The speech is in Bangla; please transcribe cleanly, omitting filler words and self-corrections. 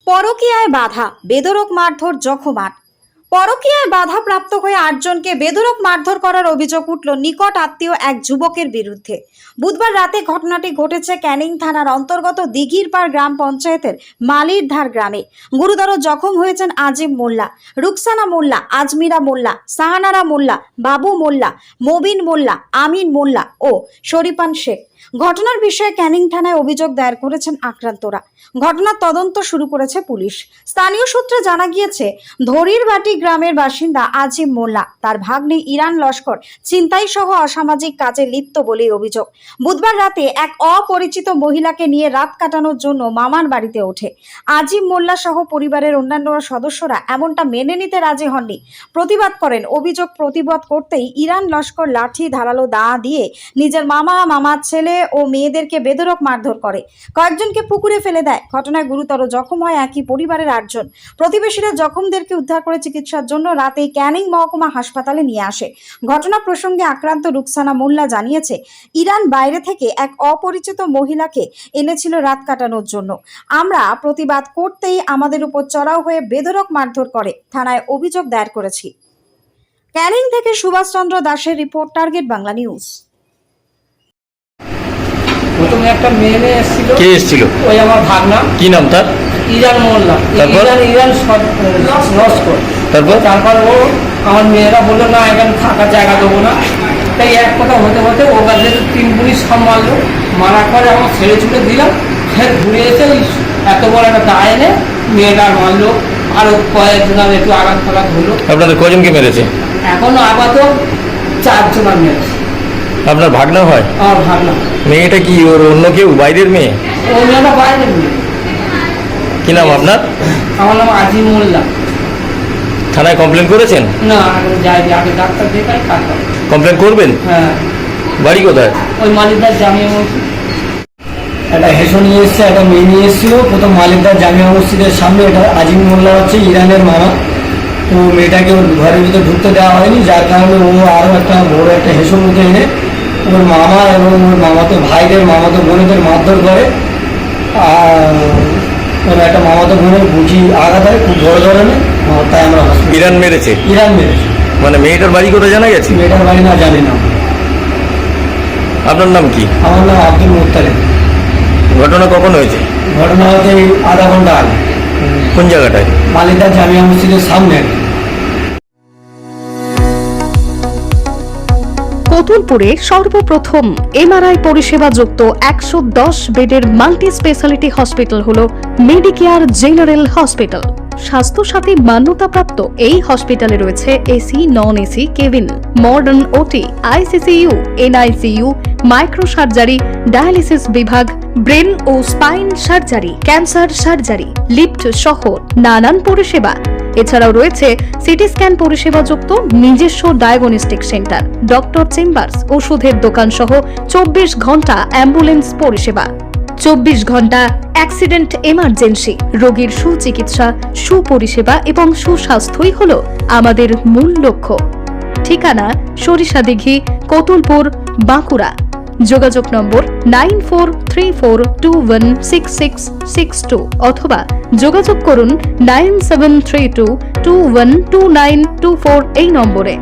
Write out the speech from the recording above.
পরকীয়ায় বাধা, বেধড়ক মারধর, জখম ৮। পরকীয়ায় বাধাপ্রাপ্ত হয়ে ৮ জনকে বেধড়ক মারধর করার অভিযোগ উঠল নিকট আত্মীয় এক যুবকের বিরুদ্ধে। বুধবার রাতে ঘটনাটি ঘটেছে ক্যানিং থানার অন্তর্গত দিঘিরপাড় গ্রাম পঞ্চায়েতের মালিরধার গ্রামে। গুরুতর জখম হয়েছেন আজিম মোল্লা, রুকসানা মোল্লা, আজমিরা মোল্লা, সাহানারা মোল্লা, বাবু মোল্লা, মবিন মোল্লা, আমিন মোল্লা ও শরীফান শেখ। ঘটনার বিষয়ে ক্যানিং থানায় অভিযোগ দায়ের করেছেন আক্রান্তরা। ঘটনার তদন্ত শুরু করেছে পুলিশ। স্থানীয় সূত্রে জানা গিয়েছে, ধরিরবাটি গ্রামের বাসিন্দা আজিম মোল্লা তার ভাগ্নে ইরান লস্কর ছিনতাই সহ অসামাজিক কাজে লিপ্ত বলেই অভিযোগ। বুধবার রাতে এক অপরিচিত মহিলাকে নিয়ে রাত কাটানোর জন্য মামার বাড়িতে ওঠে। আজিম মোল্লা সহ পরিবারের অন্যান্য সদস্যরা এমনটা মেনে নিতে রাজি হননি, প্রতিবাদ করেন। অভিযোগ প্রতিবাদ করতেই ইরান লস্কর লাঠি, ধারালো দা দিয়ে নিজের মামার ছেলে ও মেয়েদেরকে বেধড়ক মারধর করে, কয়েকজনকে পুকুরে ফেলে দেয়। ঘটনায় গুরুতর জখম হয় একই পরিবারের ৮ জন। প্রতিবেশীরা জখমদেরকে উদ্ধার করে চিকিৎসার জন্য রাতেই ক্যানিং মহকুমা হাসপাতালে নিয়ে আসে। ঘটনা প্রসঙ্গে আক্রান্ত রুকসানা মোল্লা জানিয়েছে, ইরান বাইরে থেকে এক অপরিচিত মহিলাকে এনেছিল রাত কাটানোর জন্য। আমরা প্রতিবাদ করতেই আমাদের উপর চড়াও হয়ে বেধড়ক মারধর করে। থানায় অভিযোগ দায়ের করেছি। ক্যানিং থেকে সুভাষচন্দ্র দাসের রিপোর্ট, টার্গেট বাংলা নিউজ। প্রথমে একটা মেয়ে এসেছিল। কে এসেছিল? ওই আমার ভাগনা। কি নাম তার? ইরান মোল্লা। ইরান লস্কর। তারপর ও আমার মেয়েরা বললো না, এখানে থাকার জায়গা দেবো না। তাই এক কথা হতে হতে ওদের 3 পুলিশ সামলালো। মারার পরে আমার ছেড়ে ছুটে দিলাম। ফের ঘুরে এসে ওই এত বড় একটা দা এনে মেয়েটা মারলো। আরো কয়েকজন একটু আঘাত ফাঘাত হলো। আপনাদের কজনকে মেরেছে? এখনো আপাতত 4 জন মেরেছে। আপনার ভাগনা হয়? আমার ভাগনা। মেয়েটা কি ওর অন্য কেউ, বাইরের মেয়ে? ওই মেয়েটা বাইরের মেয়ে। কি নাম আপনার? আমার নাম আজিম মোল্লা। থানায় কমপ্লেন করেছেন? না, যাইনি, আগে ডাক্তার দেখাই তারপর কমপ্লেন করবেন। হ্যাঁ। বাড়ি কোথায়? ওই মালিকদার জামিয়া মসজিদ। একটা হেসো নিয়ে এসছে, একটা মেয়ে নিয়ে এসেছিল। প্রথম মালিকদার জামিয়া মসজিদের সামনে। এটা আজিম মোল্লা হচ্ছে ইরানের মামা। তো মেয়েটাকে ওর ঘরের ভিতরে ঢুকতে দেওয়া হয়নি, যার কারণে ও আরও একটা বড় একটা হেসোর মধ্যে এনে ওর মামা এবং ওর মামাতো ভাইদের, মামাতো বোনেদের মারধর করে। আর ওর একটা মামাতো বোনের বুঝি আঘাত হয় খুব বড় ধরনের। তাই আমরা ইরান মেরেছে? ইরান মেরেছে। মানে মেয়েটার বাড়ি কোথায় জানা গেছে? মেয়েটার বাড়ি না জানি না। আপনার নাম কি? আমার নাম আব্দুল মুত্তালিব। ঘটনা কখন হয়েছে? ঘটনা হতে আধা ঘন্টা আগে। কোন জায়গাটায়? মালিকদার জামিয়া মসজিদের সামনে। কতুলপুরে সর্বপ্রথম এমআরআই পরিষেবা যুক্ত 110 বেডের মাল্টি স্পেশালিটি হসপিটাল হল মেডিকেয়ার জেনারেল হসপিটাল। স্বাস্থ্যসাথী মান্যতাপ্রাপ্ত এই হসপিটালে রয়েছে AC, non AC cabin, modern OT, ICCU, NICU, micro surgery, dialysis বিভাগ, ব্রেন ও spine surgery, cancer surgery, lift সহ নানান পরিষেবা। এছাড়াও রয়েছে সিটি স্ক্যান পরিষেবা যুক্ত নিজস্ব ডায়াগনস্টিক সেন্টার, ডক্টর চেম্বার্স, ওষুধের দোকান সহ 24 ঘন্টা অ্যাম্বুলেন্স পরিষেবা। 24 ঘন্টা অ্যাক্সিডেন্ট এমার্জেন্সি, রোগীর সুচিকিৎসা, সুপরিষেবা এবং সুস্বাস্থ্যই হল আমাদের মূল লক্ষ্য। ঠিকানা সরিষাদিঘি, কতুলপুর, বাঁকুড়া। যোগাযোগ নম্বর 9434216662 অথবা যোগাযোগ করুন 9732212924 এই নম্বরে।